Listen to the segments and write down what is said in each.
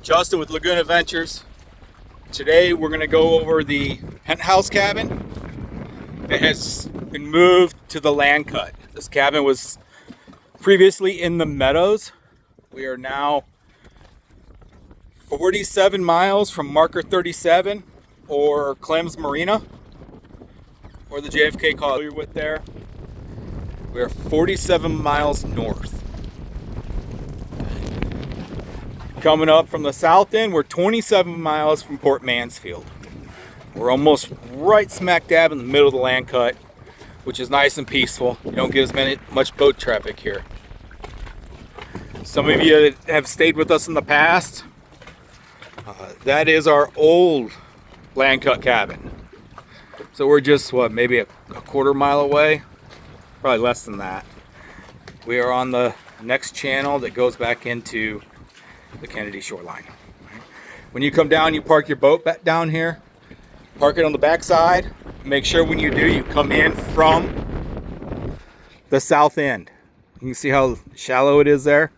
Justin with Lagoon Adventures. Today we're going to go over the penthouse cabin that has been moved to the land cut. This cabin was previously in the meadows. We are now 47 miles from marker 37 or Clem's Marina or the JFK call we were with there. We are 47 miles north. Coming up from the south end, we're 27 miles from Port Mansfield. We're almost right smack dab in the middle of the land cut, which is nice and peaceful. You don't get as much boat traffic here. Some of you that have stayed with us in the past, that is our old land cut cabin. So we're just, maybe a quarter mile away? Probably less than that. We are on the next channel that goes back into the Kennedy shoreline. When you come down, you park your boat back down here, park it on the back side. Make sure when you do, you come in from the south end. You can see how shallow it is there.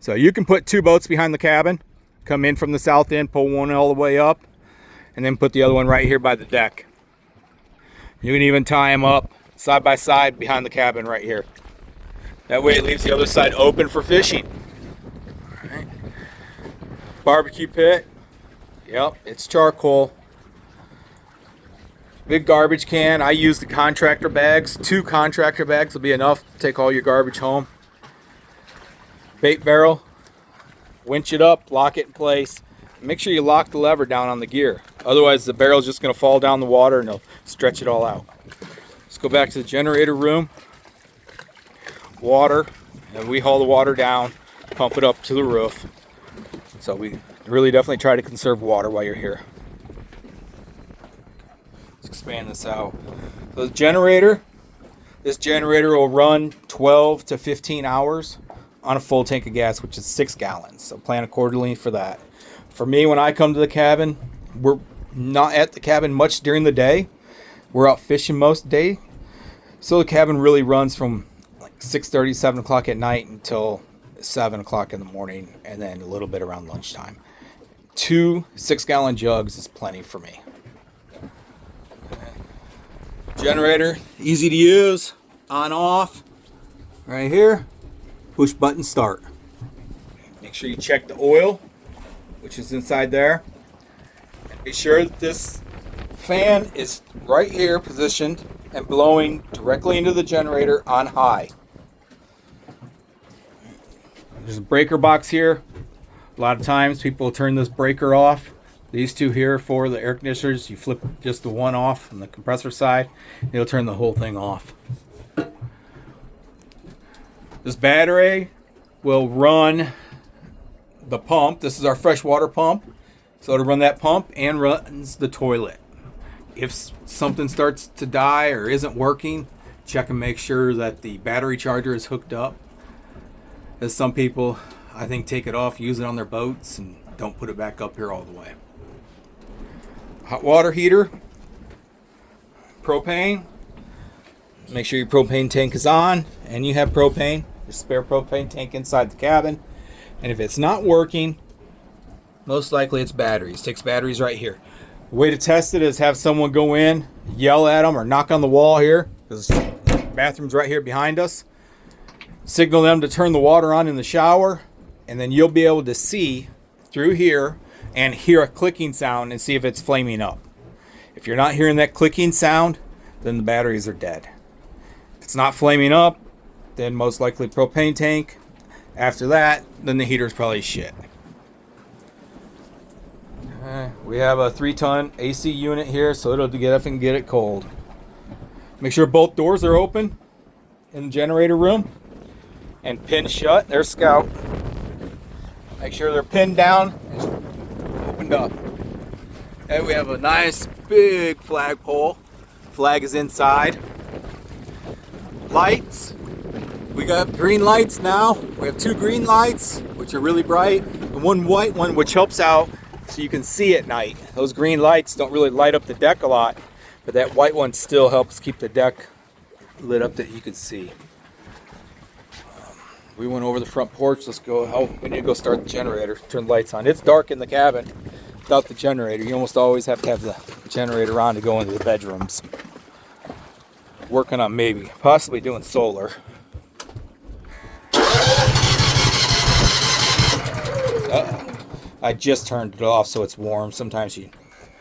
So you can put two boats behind the cabin, come in from the south end, pull one all the way up, and then put the other one right here by the deck. You can even tie them up side by side behind the cabin right here. That way it leaves the other side open for fishing. Barbecue pit. Yep, it's charcoal. Big garbage can. I use the contractor bags. 2 contractor bags will be enough to take all your garbage home. Bait barrel. Winch it up, lock it in place. Make sure you lock the lever down on the gear. Otherwise the barrel's just going to fall down the water and it'll stretch it all out. Let's go back to the generator room. Water. And we haul the water down, pump it up to the roof. So we really definitely try to conserve water while you're here. Let's expand this out. So the generator, this generator will run 12 to 15 hours on a full tank of gas, which is 6 gallons. So plan accordingly for that. For me, when I come to the cabin, we're not at the cabin much during the day. We're out fishing most day. So the cabin really runs from like 6:30, 7 o'clock at night until 7 o'clock in the morning, and then a little bit around lunchtime. 2 6-gallon jugs is plenty for me. Generator, easy to use, on off, right here, push button start. Make sure you check the oil, which is inside there. And be sure that this fan is right here positioned and blowing directly into the generator on high. There's a breaker box here. A lot of times people turn this breaker off. These two here for the air conditioners, you flip just the one off on the compressor side, it'll turn the whole thing off. This battery will run the pump. This is our freshwater pump. So it'll run that pump and runs the toilet. If something starts to die or isn't working, check and make sure that the battery charger is hooked up. As some people, I think, take it off, use it on their boats, and don't put it back up here all the way. Hot water heater. Propane. Make sure your propane tank is on, and you have propane. Your spare propane tank inside the cabin. And if it's not working, most likely it's batteries. Takes batteries right here. The way to test it is have someone go in, yell at them, or knock on the wall here, because the bathroom's right here behind us. Signal them to turn the water on in the shower, and then you'll be able to see through here and hear a clicking sound and see if it's flaming up. If you're not hearing that clicking sound, then the batteries are dead. If it's not flaming up, then most likely propane tank. After that, then the heater's probably shit. We have a 3-ton AC unit here, so it'll get up and get it cold. Make sure both doors are open in the generator room and pinned shut. There's Scout. Make sure they're pinned down and opened up. And we have a nice big flagpole. Flag is inside. Lights. We got green lights now. We have 2 green lights, which are really bright, and 1 white one, which helps out so you can see at night. Those green lights don't really light up the deck a lot, but that white one still helps keep the deck lit up that you can see. We went over the front porch. Let's go. Oh, we need to go start the generator. Turn the lights on. It's dark in the cabin without the generator. You almost always have to have the generator on to go into the bedrooms. Working on maybe, possibly doing solar. I just turned it off so it's warm. Sometimes you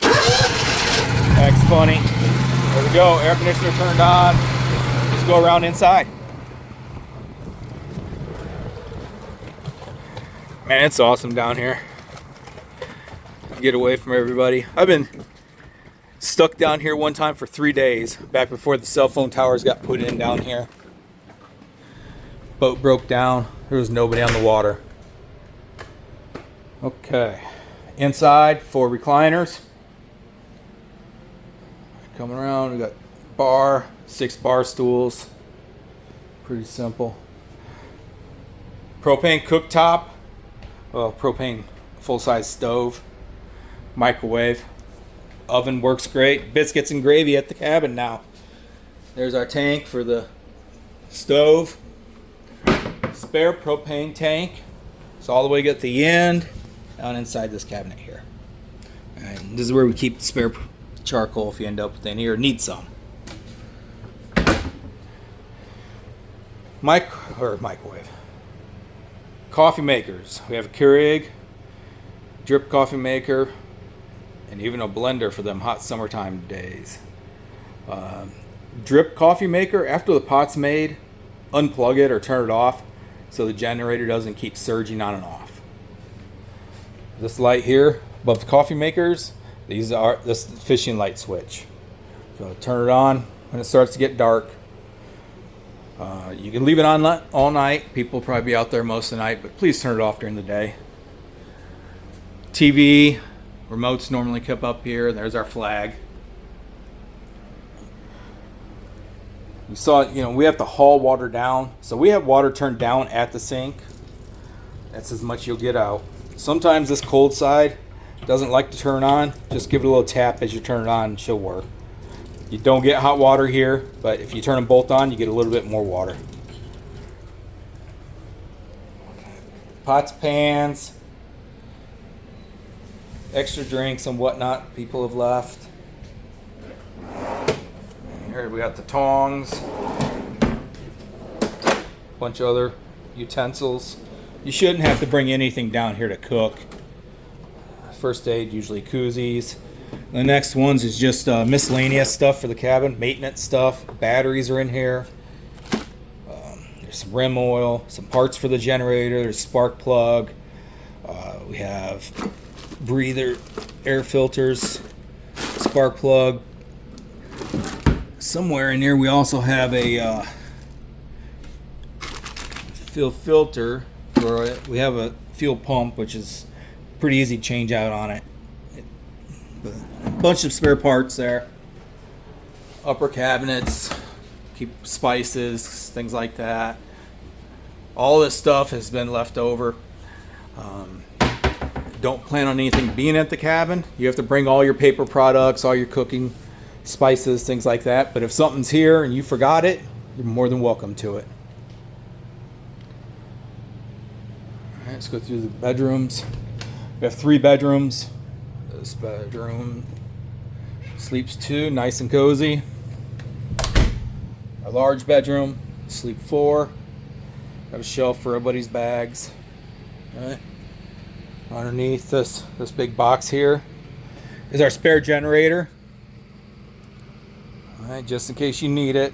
acts funny. There we go. Air conditioner turned on. Let's go around inside. Man, it's awesome down here. Get away from everybody. I've been stuck down here one time for 3 days, back before the cell phone towers got put in down here. Boat broke down. There was nobody on the water. Okay. Inside, 4 recliners. Coming around, we got bar, 6 bar stools. Pretty simple. Propane cooktop. Well, propane full-size stove, microwave, oven works great. Biscuits and gravy at the cabin now. There's our tank for the stove. Spare propane tank. It's all the way at the end, down inside this cabinet here. And this is where we keep the spare charcoal if you end up with any or need some. Microwave. Coffee makers. We have a Keurig, drip coffee maker, and even a blender for them hot summertime days. Drip coffee maker, after the pot's made, unplug it or turn it off so the generator doesn't keep surging on and off. This light here above the coffee makers, this is the fishing light switch. So turn it on when it starts to get dark. You can leave it on all night. People will probably be out there most of the night, but please turn it off during the day. TV, remotes normally kept up here. There's our flag. You saw, we have to haul water down. So we have water turned down at the sink. That's as much you'll get out. Sometimes this cold side doesn't like to turn on. Just give it a little tap as you turn it on and she'll work. You don't get hot water here, but if you turn them both on, you get a little bit more water. Pots, pans, extra drinks and whatnot people have left. Here we got the tongs, a bunch of other utensils. You shouldn't have to bring anything down here to cook. First aid, usually koozies. The next ones is just miscellaneous stuff for the cabin, maintenance stuff. Batteries are in here. There's some rim oil, some parts for the generator. There's spark plug. We have breather, air filters, spark plug. Somewhere in here we also have a fuel filter. We have a fuel pump, which is pretty easy to change out on it. But a bunch of spare parts there. Upper cabinets, keep spices, things like that. All this stuff has been left over. Don't plan on anything being at the cabin. You have to bring all your paper products, all your cooking spices, things like that. But if something's here and you forgot it, you're more than welcome to it. All right, let's go through the bedrooms. We have 3 bedrooms. This bedroom sleeps 2, nice and cozy. A large bedroom, sleep 4. Got a shelf for everybody's bags. All right. Underneath this big box here is our spare generator. All right, just in case you need it.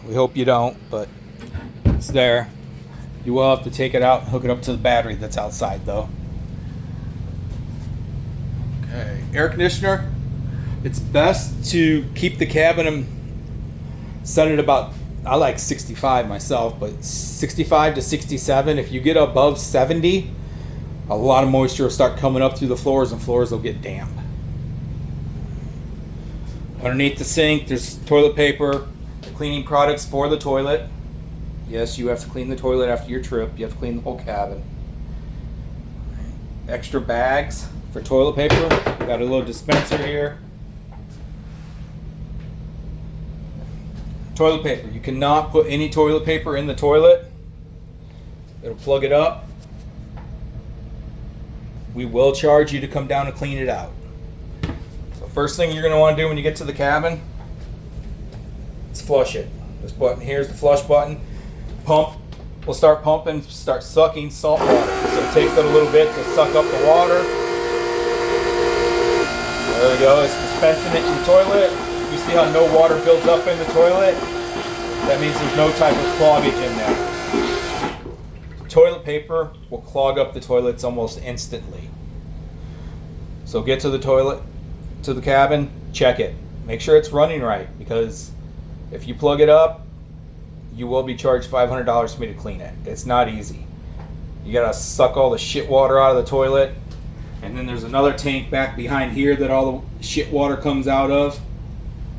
We hope you don't, but it's there. You will have to take it out and hook it up to the battery that's outside though. Okay, air conditioner. It's best to keep the cabin set at about, I like 65 myself, but 65 to 67. If you get above 70, a lot of moisture will start coming up through the floors and floors will get damp. Underneath the sink, there's toilet paper, cleaning products for the toilet. Yes, you have to clean the toilet after your trip. You have to clean the whole cabin. Extra bags for toilet paper. Got a little dispenser here. Toilet paper. You cannot put any toilet paper in the toilet. It'll plug it up. We will charge you to come down and clean it out. So first thing you're going to want to do when you get to the cabin is flush it. This button here is the flush button. Pump. We'll start pumping, start sucking salt water. So it takes it a little bit to suck up the water. There we go. It's dispensing it in the toilet. You see how no water builds up in the toilet? That means there's no type of cloggage in there. Toilet paper will clog up the toilets almost instantly. So get to the toilet, to the cabin, check it. Make sure it's running right, because if you plug it up, you will be charged $500 for me to clean it. It's not easy. You gotta suck all the shit water out of the toilet, and then there's another tank back behind here that all the shit water comes out of.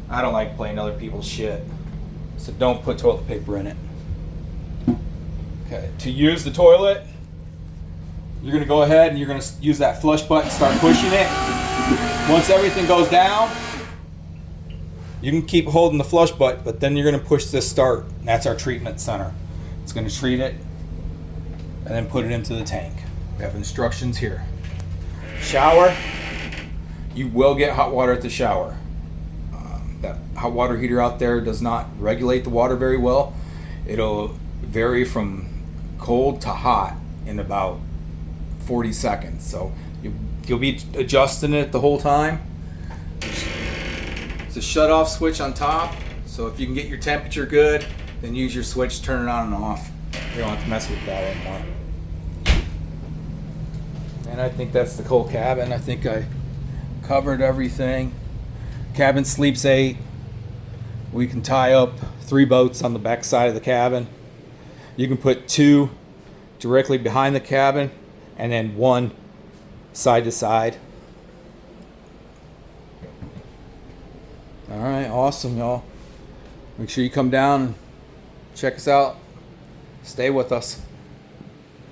I don't like playing other people's shit, so don't put toilet paper in it. Okay, to use the toilet, you're going to go ahead and you're going to use that flush button, start pushing it. Once everything goes down, you can keep holding the flush button, but then you're going to push this start. And that's our treatment center. It's going to treat it and then put it into the tank. We have instructions here. Shower, you will get hot water at the shower. That hot water heater out there does not regulate the water very well. It'll vary from cold to hot in about 40 seconds. So you'll be adjusting it the whole time. It's a shut off switch on top. So if you can get your temperature good, then use your switch, turn it on and off. You don't have to mess with that anymore. And I think that's the whole cabin. I think I covered everything. Cabin sleeps 8. We can tie up 3 boats on the back side of the cabin. You can put 2 directly behind the cabin and then 1 side to side. All right, awesome, y'all. Make sure you come down and check us out. Stay with us.